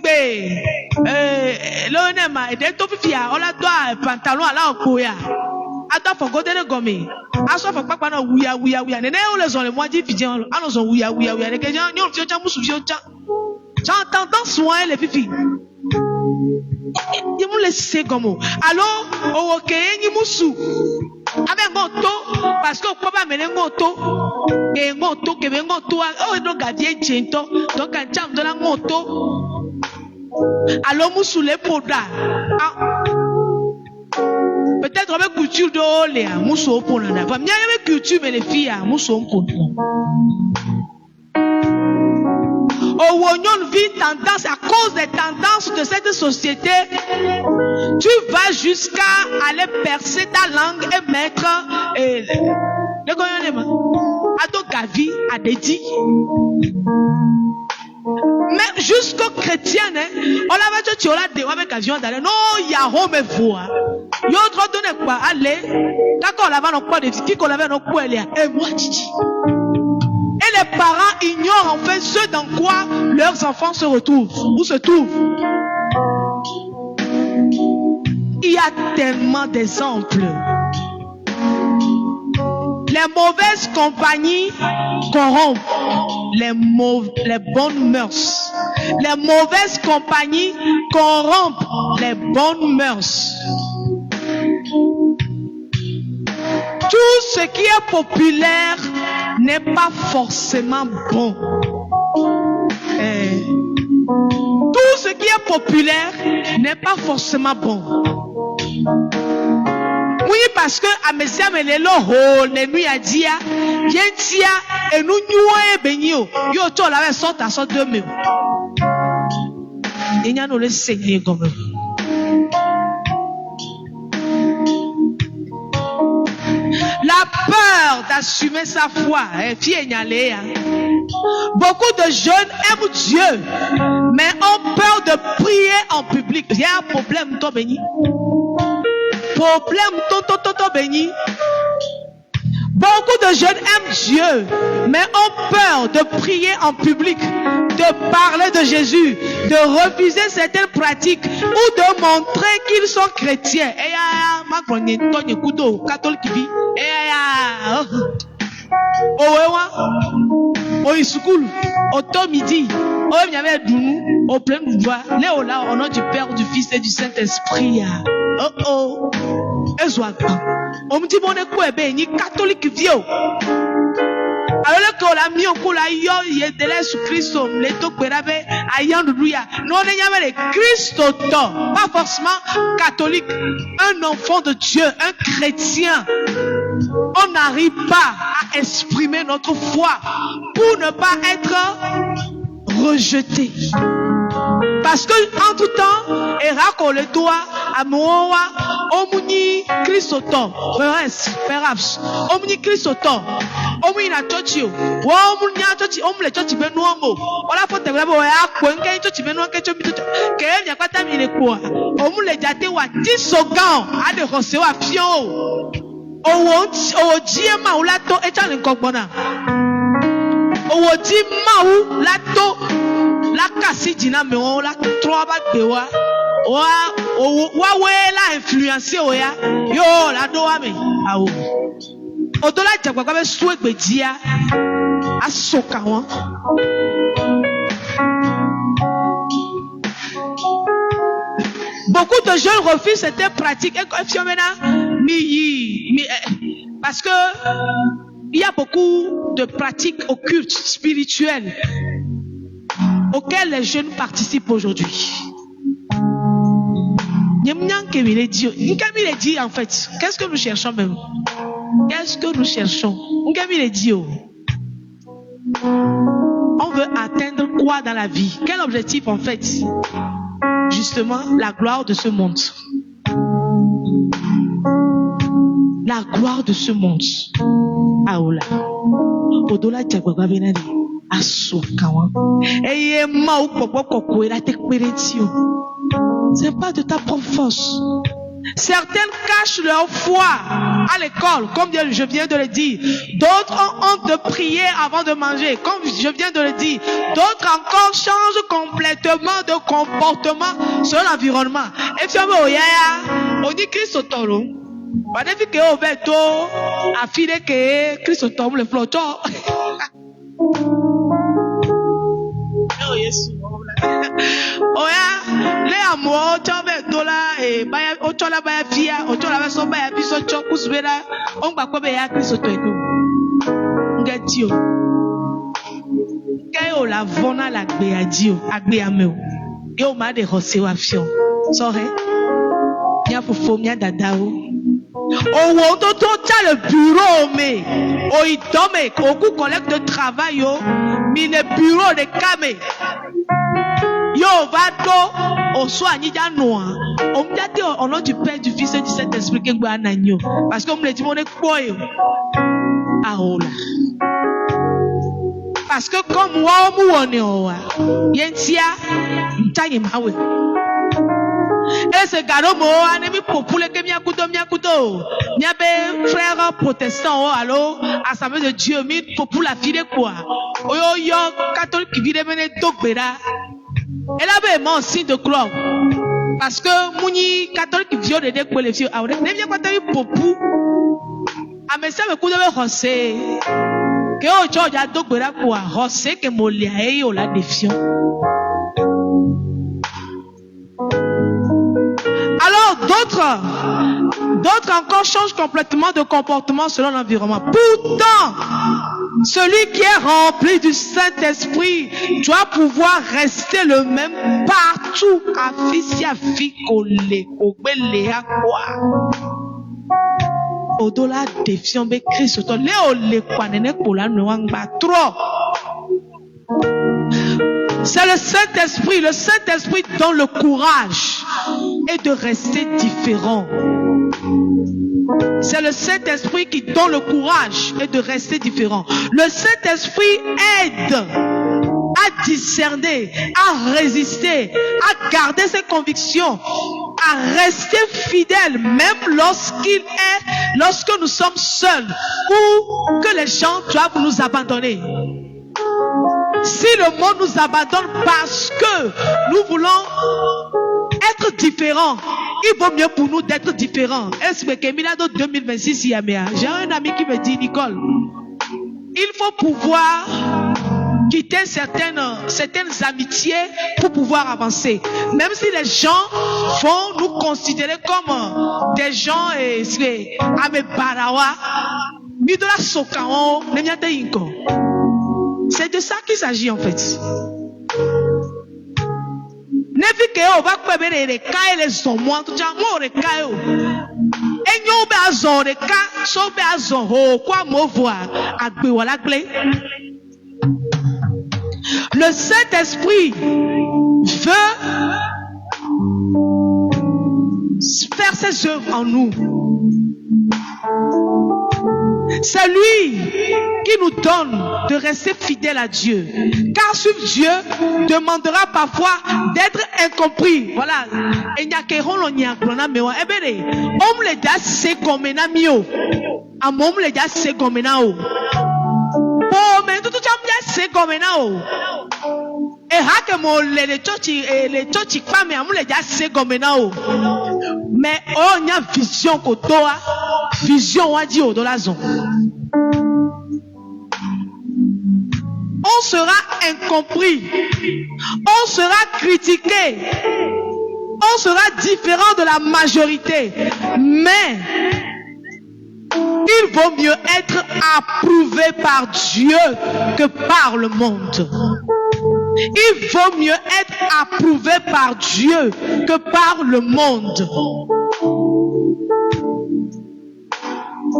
le nema et des tofia on la doit pantalon à la koya. Attends faut goûter le gomme. Aso faut pas na wuya nene on les ont les mois dit fidien on ont wuya les gens ñol fi musu fi j'entends soin les filles. Ils m'ont laissé comme alors au ok ni musu avec ngoto parce que quoi pas mener ngoto et ngoto que ben ngoto oh donc gardien chento donc un cham de la ngoto alors musu les poda peut-être avec culture de les musu au pona pas bien avec culture mais les filles musu au pona. On vit tendance à cause des tendances de cette société. Tu vas jusqu'à aller percer ta langue et mettre Ado Gavi a dédié. Mais jusqu'aux chrétiens, on l'a dit tu as des avec avion d'aller. Non, il y a home voix. Il y a autre donné quoi aller. D'accord, là-bas on quoi de qui qu'on avait nos quoi et moi Titi. Et les parents ignorent en fait ce dans quoi leurs enfants se retrouvent ou se trouvent. Il y a tellement d'exemples. Les mauvaises compagnies corrompent les bonnes mœurs. Les mauvaises compagnies corrompent les bonnes mœurs. Tout ce qui est populaire n'est pas forcément bon. Tout ce qui est populaire n'est pas forcément bon. Oui, parce que à Messia Melelo ho ne nuit à dia, yentia et nous nyoué benio. Yo to la sorte à sorte de mieux. Il y a nous le Seigneur comme la peur d'assumer sa foi. Beaucoup de jeunes aiment Dieu, mais ont peur de prier en public. Il y a un problème, toi béni. Problème, toi béni. Beaucoup de jeunes aiment Dieu, mais ont peur de prier en public, de parler de Jésus, de refuser certaines pratiques ou de montrer qu'ils sont chrétiens. au school, au temps midi, au miabe dounou, au plein de joie. Léo là, au nom du Père, du Fils et du Saint-Esprit. Oh. Ezouaga. On me dit mon écoué, ni catholique vieux. Alors que la mis au cou la yo, il est de Jésus-Christ, les deux pérabe, ayant de lui. Non, on est les Christ, pas forcément catholique. Un enfant de Dieu, un chrétien. On n'arrive pas à exprimer notre foi pour ne pas être rejeté. Parce que en tout temps, Erako le doigt à Moa, Omuni Christoton, perhaps, Omuni Christoton, Omuni na Chochio, Omuni na Chochi, Omle Chochi Benuamo, Ola Fote Bravo, Quenke Chochi Benuan Ketcho, Kem Yakata Minequa, Omule Jate wa 10 secondes à de recevoir Fion. Owo Diema ou Lato et Chan Kokbona. Owo Diema ou Lato. La kasi dina me on la trois bat bewa wa la influencer oya yo la do ame awo odola jagba kwa be suwe gbe dia asoka won. Beaucoup de jeunes refusent cette pratique parce que il y a beaucoup de pratiques occultes spirituelles auxquels les jeunes participent aujourd'hui. Dit en fait, qu'est-ce que nous cherchons même? Qu'est-ce que nous cherchons? On veut atteindre quoi dans la vie? Quel objectif en fait? Justement, la gloire de ce monde. La gloire de ce monde. Aoula. Odola Diagwagwa Benani. C'est pas de ta propre force. Certaines cachent leur foi à l'école, comme je viens de le dire. D'autres ont honte de prier avant de manger, comme je viens de le dire. D'autres encore changent complètement de comportement sur l'environnement. Et puis on dit Christ au taureau. On dit que Obeto a filé que Christ au taureau le flottant. Oh yes. Oya, les amours, tu as dola et baya, ochola baya fia, ochola baya so baya biso chokus bela, on va quoi baya Christ otoedo. Ngatio. Kayo la vona la gbeadio, agbeameo. Yo ma de hosewa fion. Sorry. Nya fofo nya dadao. Oh, toto t'a le bureau, mais oh, il tombe au coup collègue de travail, yo, mais le bureau de Kame. Yo, va to, au soir, ni ya noa. On me dit au nom du Père, du Fils et du Saint-Esprit, que vous n'agneau. Parce qu'on me dit, mon quoi, yo. Ah, oh là. Parce que comme moi, on est au yentia, m'taille mawe. Et ce gars-là, moi, on est mis pour le que miakuto. Miabe frère protestant, allo, assemblée de Dieu, mis pour la fille de quoi? Yo, catholique qui vit de mener Dogbera. Elle avait mon signe de croix. Parce que, mouni, catholique qui vient de dire que les filles, ah, ne vient pas t'avoir popou. Ah, mais ça me coûte de rosser. Que au George a Dogbera quoi? Rosser que mon lia et la défiant. Alors, d'autres encore changent complètement de comportement selon l'environnement. Pourtant, celui qui est rempli du Saint-Esprit doit pouvoir rester le même partout. Au-delà des fions, Christ, c'est le Saint-Esprit donne le courage et de rester différent. C'est le Saint-Esprit qui donne le courage et de rester différent. Le Saint-Esprit aide à discerner, à résister, à garder ses convictions, à rester fidèle même lorsque nous sommes seuls ou que les gens doivent nous abandonner. Si le monde nous abandonne parce que nous voulons être différents, il vaut mieux pour nous d'être différents. Est-ce que Keminado 2026 j'ai un ami qui me dit, Nicole, il faut pouvoir quitter certaines amitiés pour pouvoir avancer. Même si les gens vont nous considérer comme des gens c'est de ça qu'il s'agit en fait. Le Saint-Esprit veut faire ses œuvres en nous. C'est lui qui nous donne de rester fidèles à Dieu. Car suivre Dieu demandera parfois d'être incompris. Voilà. Mais on a vision kotoa, vision a dit au dollar zone. On sera incompris, on sera critiqué, on sera différent de la majorité, mais il vaut mieux être approuvé par Dieu que par le monde. Il vaut mieux être approuvé par Dieu que par le monde.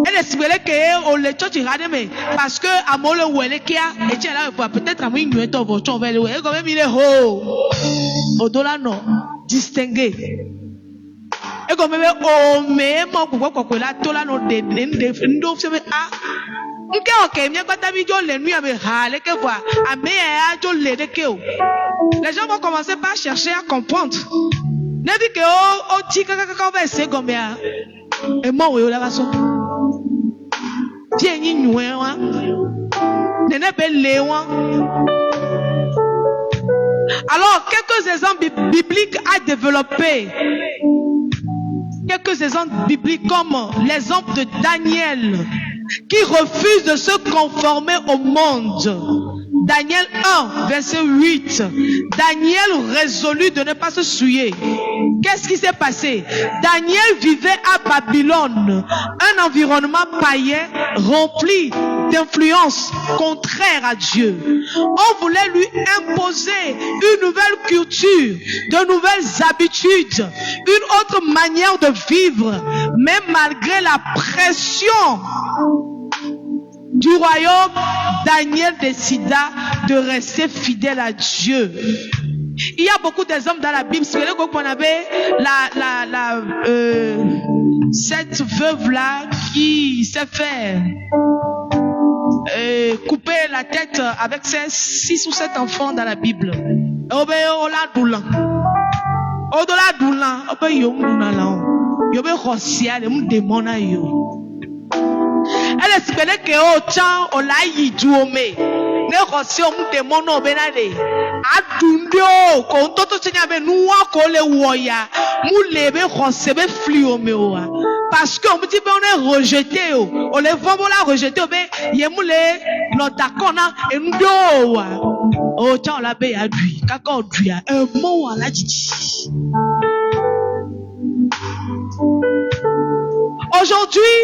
Elle espérait que le church mais parce que amolo wele kia et tu là peut-être amu nous est votre vers le comme il est ho au dollar non distingué et comme o me mo ko la tola no de ndo se ah okay mi gbata bi jo le nu ame ha le ke voir ame a jo le de ke o. Les gens vont commencer par chercher à comprendre. Ne dit que o ti kaka va essayer comme ya et moi oui la façon bien ni noué-wa. Nene belé-wa. Alors, quelques exemples bibliques à développer. Quelques exemples bibliques comme l'exemple de Daniel qui refuse de se conformer au monde. Daniel 1, verset 8. Daniel résolut de ne pas se souiller. Qu'est-ce qui s'est passé? Daniel vivait à Babylone, un environnement païen rempli d'influences contraires à Dieu. On voulait lui imposer une nouvelle culture, de nouvelles habitudes, une autre manière de vivre, mais malgré la pression du royaume, Daniel décida de rester fidèle à Dieu. Il y a beaucoup d'exemples dans la Bible. C'est qu'on avait cette veuve-là qui s'est fait couper la tête avec ses 6 ou 7 enfants dans la Bible. Elle espérait que autant on l'a y doué. Ne reçu un démon au benade. Adundio, quand tout ce n'y avait nous à coller woya, moulebe recevait fluo meoa. Parce qu'on me dit on est rejeté, on les voit la rejeté, ben yemoule l'otakona et nous autant la baie à lui, kako lui a un mot à la didi. Aujourd'hui,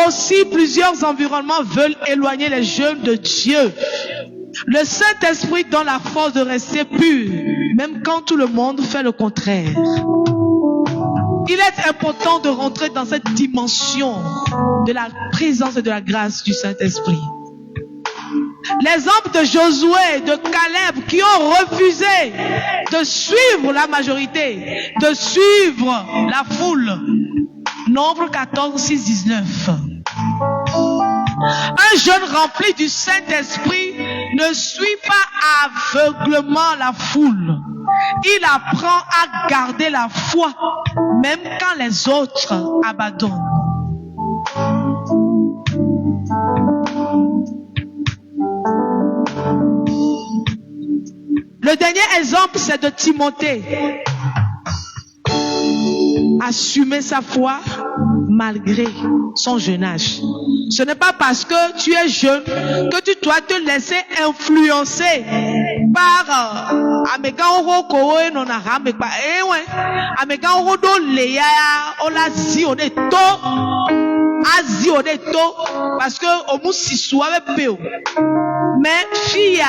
aussi, plusieurs environnements veulent éloigner les jeunes de Dieu. Le Saint-Esprit donne la force de rester pur, même quand tout le monde fait le contraire. Il est important de rentrer dans cette dimension de la présence et de la grâce du Saint-Esprit. L'exemple de Josué, de Caleb, qui ont refusé de suivre la majorité, de suivre la foule. Nombre 14, 6, 19. Un jeune rempli du Saint-Esprit ne suit pas aveuglement la foule. Il apprend à garder la foi, même quand les autres abandonnent. Le dernier exemple, c'est de Timothée. Assumer sa foi malgré son jeune âge. Ce n'est pas parce que tu es jeune que tu dois te laisser influencer par Amegaoro Koe non Aramekpa. Eh ouais, Amegaoro do Leya Ola Zioneto. Azioneto parce que au moussi souave peo. Mais fille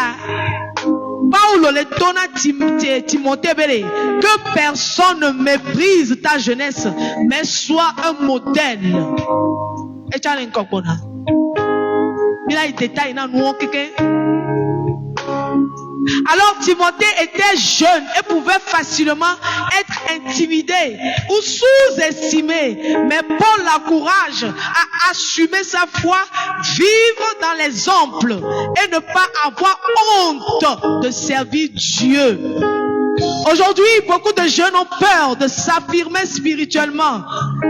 Paulo le donna Timothée Bélé, que personne ne méprise ta jeunesse, mais sois un modèle. Et tu as l'incorpona. Il a été détaillé dans nous. Alors Timothée était jeune et pouvait facilement être intimidé ou sous-estimé. Mais Paul l'encourage à assumer sa foi, vivre dans l'exemple et ne pas avoir honte de servir Dieu. Aujourd'hui, beaucoup de jeunes ont peur de s'affirmer spirituellement.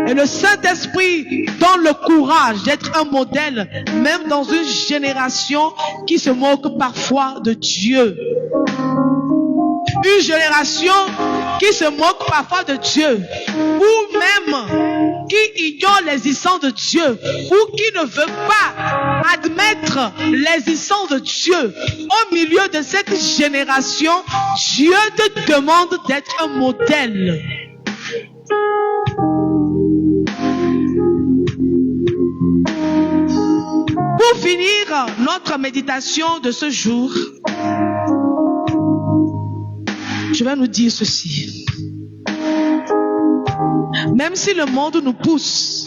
Et le Saint-Esprit donne le courage d'être un modèle, même dans une génération qui se moque parfois de Dieu. Une génération qui se moque parfois de Dieu, ou même qui ignore l'existence de Dieu, ou qui ne veut pas admettre l'existence de Dieu. Au milieu de cette génération, Dieu te demande d'être un modèle. Pour finir notre méditation de ce jour, je vais nous dire ceci. Même si le monde nous pousse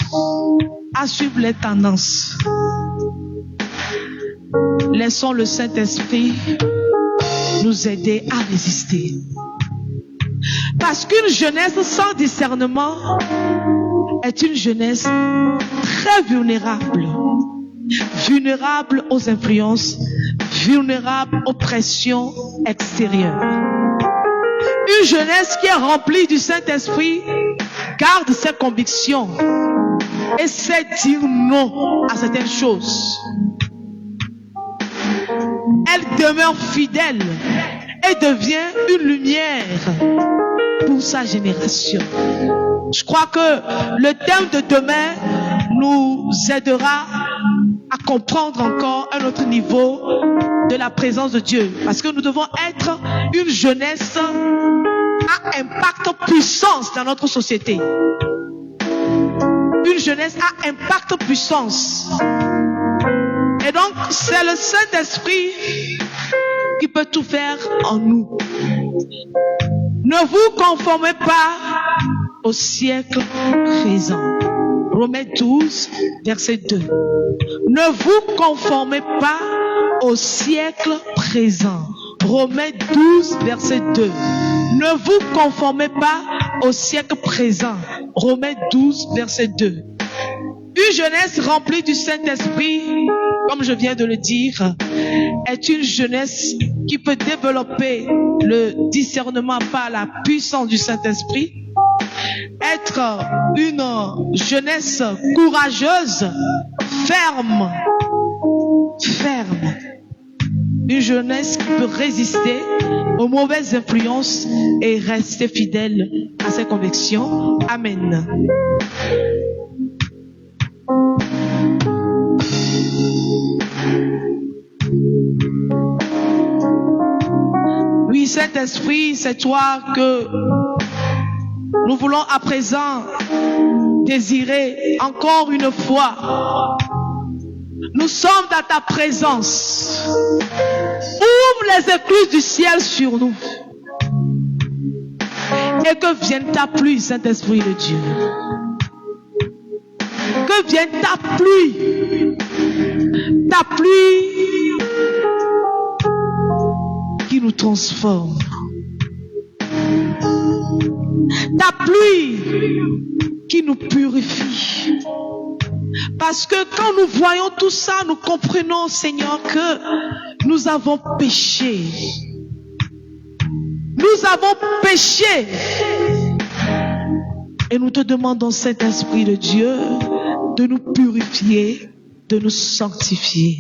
à suivre les tendances, laissons le Saint-Esprit nous aider à résister. Parce qu'une jeunesse sans discernement est une jeunesse très vulnérable. Vulnérable aux influences, vulnérable aux pressions extérieures. Une jeunesse qui est remplie du Saint-Esprit garde ses convictions et sait dire non à certaines choses. Elle demeure fidèle et devient une lumière pour sa génération. Je crois que le thème de demain nous aidera à comprendre encore un autre niveau de la présence de Dieu. Parce que nous devons être une jeunesse à impact puissance dans notre société. Une jeunesse à impact puissance. Et donc, c'est le Saint-Esprit qui peut tout faire en nous. Ne vous conformez pas au siècle présent. Romains 12, verset 2. Ne vous conformez pas au siècle présent. Romains 12, verset 2. Ne vous conformez pas au siècle présent. Romains 12, verset 2. Une jeunesse remplie du Saint-Esprit, comme je viens de le dire, est une jeunesse qui peut développer le discernement par la puissance du Saint-Esprit. Être une jeunesse courageuse, ferme. Une jeunesse qui peut résister aux mauvaises influences et rester fidèle à ses convictions. Amen. Oui, Saint-Esprit, c'est toi que nous voulons à présent désirer encore une fois. Nous sommes dans ta présence. Ouvre les écluses du ciel sur nous. Et que vienne ta pluie, Saint-Esprit de Dieu. Que vienne ta pluie. Ta pluie qui nous transforme. Ta pluie qui nous purifie. Parce que quand nous voyons tout ça, nous comprenons, Seigneur, que nous avons péché. Nous avons péché. Et nous te demandons, Saint-Esprit de Dieu, de nous purifier, de nous sanctifier.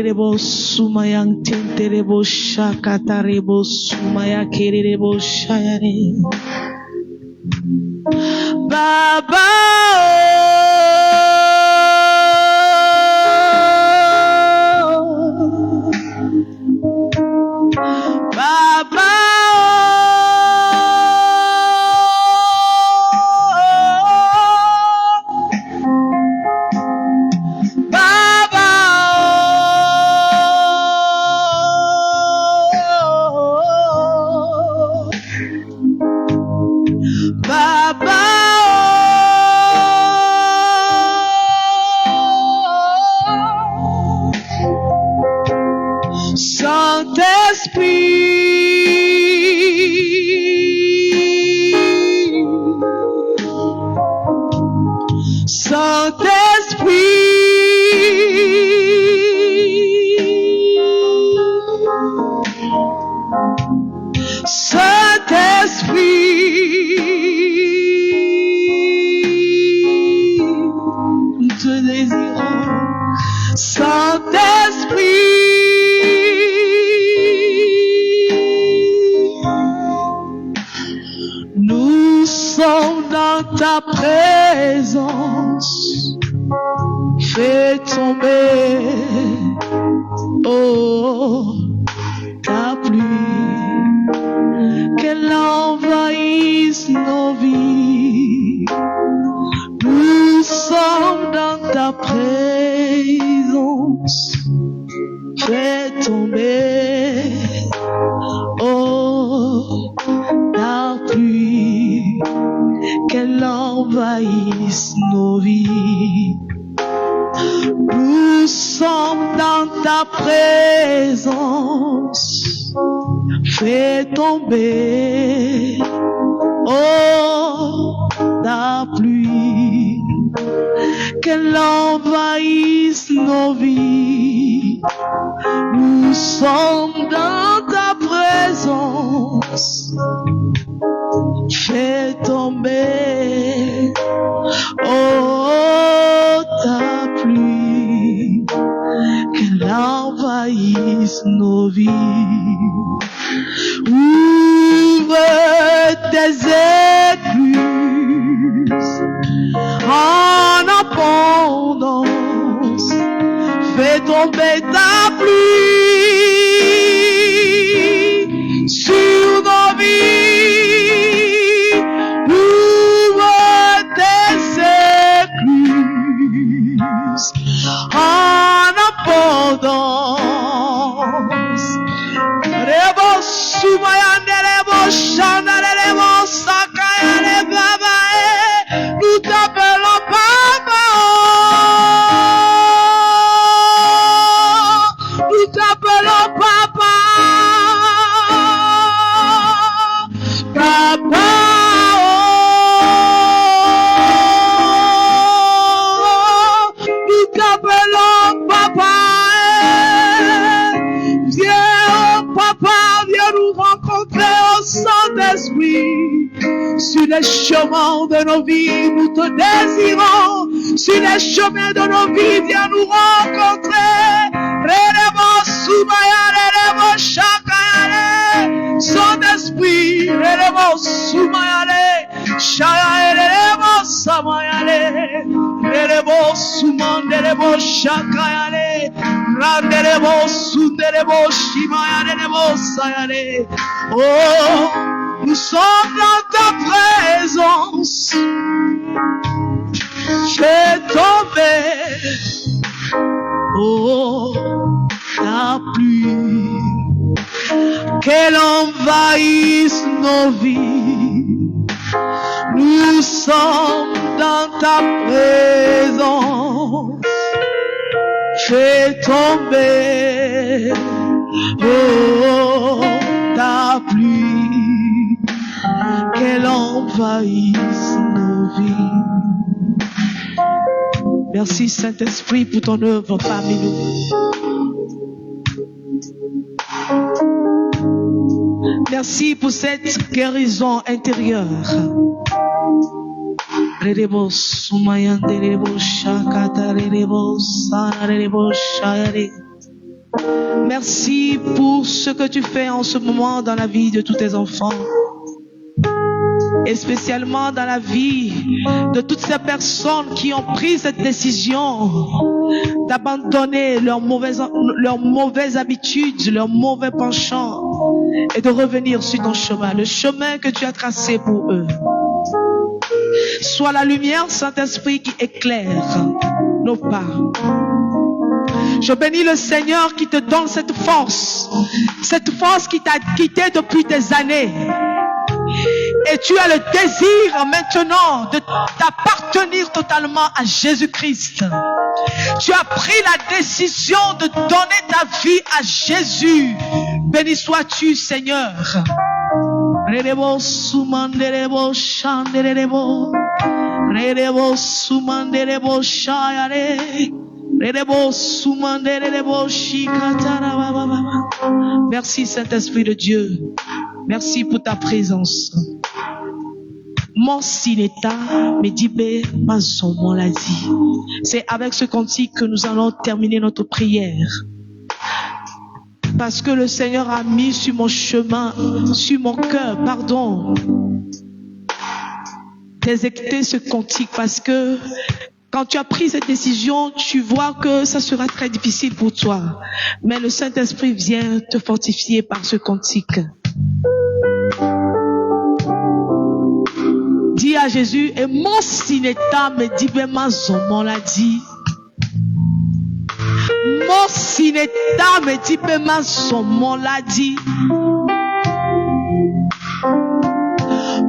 rebo sumayang tente rebo shakata rebo sumaya kere rebo shayare. Baba ta présence, fais tomber, oh, ta pluie, qu'elle envahisse nos vies. Nous sommes dans ta présence, fais tomber, oh, ta pluie, qu'elle envahisse nos vies. Nous sommes dans ta présence, fais tomber, oh, ta pluie, qu'elle envahisse nos vies. Nous sommes dans ta présence, fais tomber, oh, ta pluie, qu'elle envahisse nos vies. Ouvre tes écluses en abondance, fais tomber ta pluie sur nos vies. Ouvre tes écluses en abondance. Rebo sumayande rebo shandale rebo sakayale baba, nous t'appelons papa, nous t'appelons papa, papa, nous t'appelons papa. Nous rencontrer au Saint-Esprit. Sur les chemins de nos vies, nous te désirons. Sur les chemins de nos vies, viens nous rencontrer. Saint-Esprit, oh, nous sommes dans ta présence. Fais tomber, oh, ta pluie, qu'elle envahisse nos vies. Nous sommes dans ta présence. Fais tomber, oh, ta pluie, qu'elle envahisse nos vies. Merci Saint-Esprit pour ton œuvre parmi nous. Merci pour cette guérison intérieure. Merci pour ce que tu fais en ce moment dans la vie de tous tes enfants. Et spécialement dans la vie de toutes ces personnes qui ont pris cette décision d'abandonner leurs mauvaises habitudes, leurs mauvais penchants et de revenir sur ton chemin, le chemin que tu as tracé pour eux. Sois la lumière, Saint-Esprit, qui éclaire nos pas. Je bénis le Seigneur qui te donne cette force qui t'a quitté depuis des années. Et tu as le désir maintenant de t'appartenir totalement à Jésus-Christ. Tu as pris la décision de donner ta vie à Jésus. Béni sois-tu, Seigneur. Merci, Saint-Esprit de Dieu. Merci pour ta présence. Mon sineta, medibe, mazomo l'a dit. C'est avec ce cantique que nous allons terminer notre prière. Parce que le Seigneur a mis sur mon chemin, sur mon cœur, d'exécuter ce cantique. Parce que quand tu as pris cette décision, tu vois que ça sera très difficile pour toi. Mais le Saint-Esprit vient te fortifier par ce cantique. Dis à Jésus, et mon sineta me dit, ma zomo l'a dit. Mon sineta me dit, ma zomo l'a dit.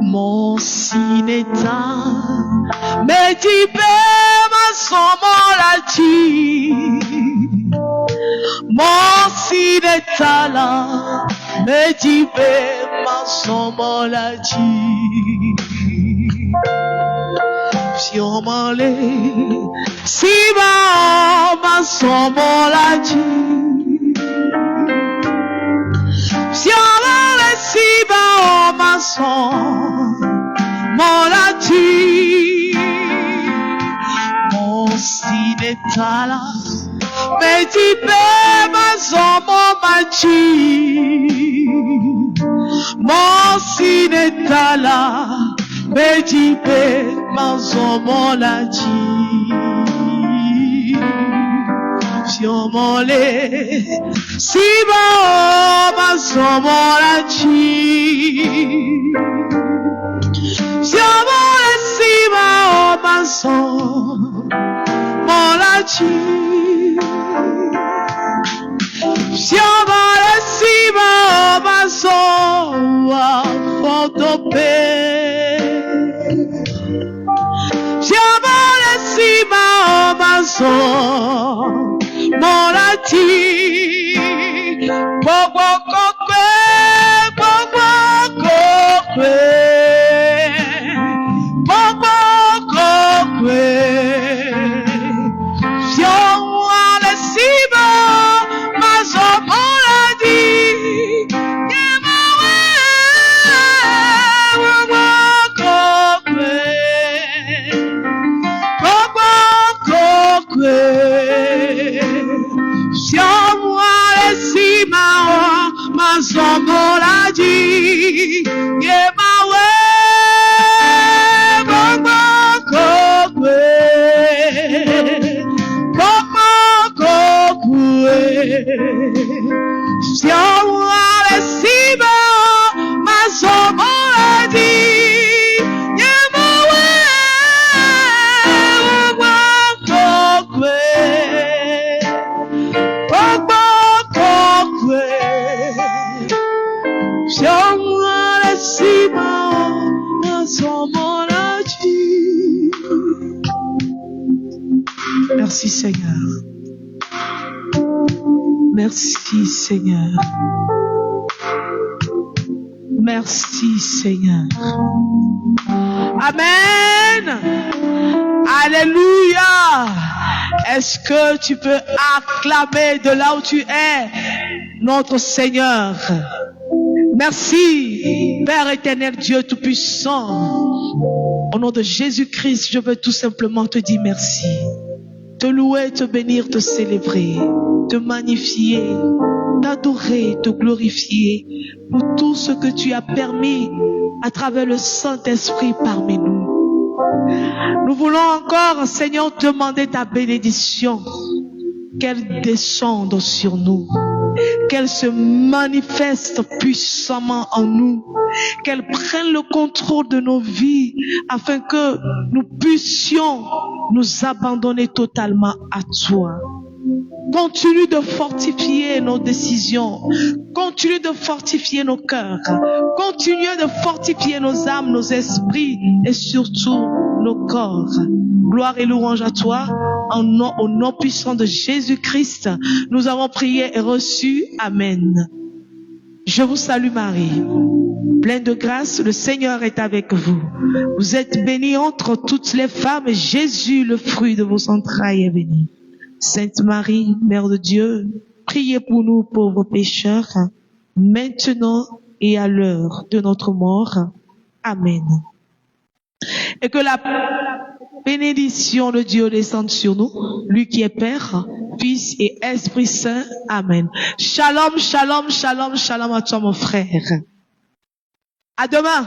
Mon sineta me dit, ma zomo l'a dit. Mon sineta là me dit, ma zomo l'a dit. Si on m'enlève, si ma zomo l'a dit. Si on m'enlève, si ma zomo l'a dit. Mon sineta là me dit, ma zomo m'a dit. Mon sineta là me dit, ma zomo l'a dit. Si on m'enlève, si ma zomo l'a dit. Si on m'enlève, si ma zomo l'a dit. Si on m'enlève, si ma zomo l'a dit. Mon lati, zomo l'a dit, yeah, my way, si on voit les cibles, ma zomo l'a dit, yeah, my si on voit les cibles, ma zomo l'a dit. Merci Seigneur. Merci Seigneur. Merci Seigneur. Amen. Alléluia. Est-ce que tu peux acclamer de là où tu es notre Seigneur? Merci, Père éternel, Dieu Tout-Puissant. Au nom de Jésus-Christ, je veux tout simplement te dire merci. te louer, te bénir, te célébrer, te magnifier, t'adorer, te glorifier pour tout ce que tu as permis à travers le Saint-Esprit parmi nous. Nous voulons encore, Seigneur, demander ta bénédiction, qu'elle descende sur nous, qu'elle se manifeste puissamment en nous, qu'elle prenne le contrôle de nos vies afin que nous puissions nous abandonner totalement à toi. Continue de fortifier nos décisions, continue de fortifier nos cœurs, continue de fortifier nos âmes, nos esprits et surtout nos corps. Gloire et louange à toi, au nom puissant de Jésus-Christ. Nous avons prié et reçu. Amen. Je vous salue Marie, pleine de grâce, le Seigneur est avec vous. Vous êtes bénie entre toutes les femmes et Jésus, le fruit de vos entrailles, est béni. Sainte Marie, Mère de Dieu, priez pour nous pauvres pécheurs, maintenant et à l'heure de notre mort. Amen. Et que la bénédiction de Dieu descende sur nous, lui qui est Père, Fils et Esprit Saint. Amen. Shalom, shalom, shalom, shalom à toi mon frère. À demain.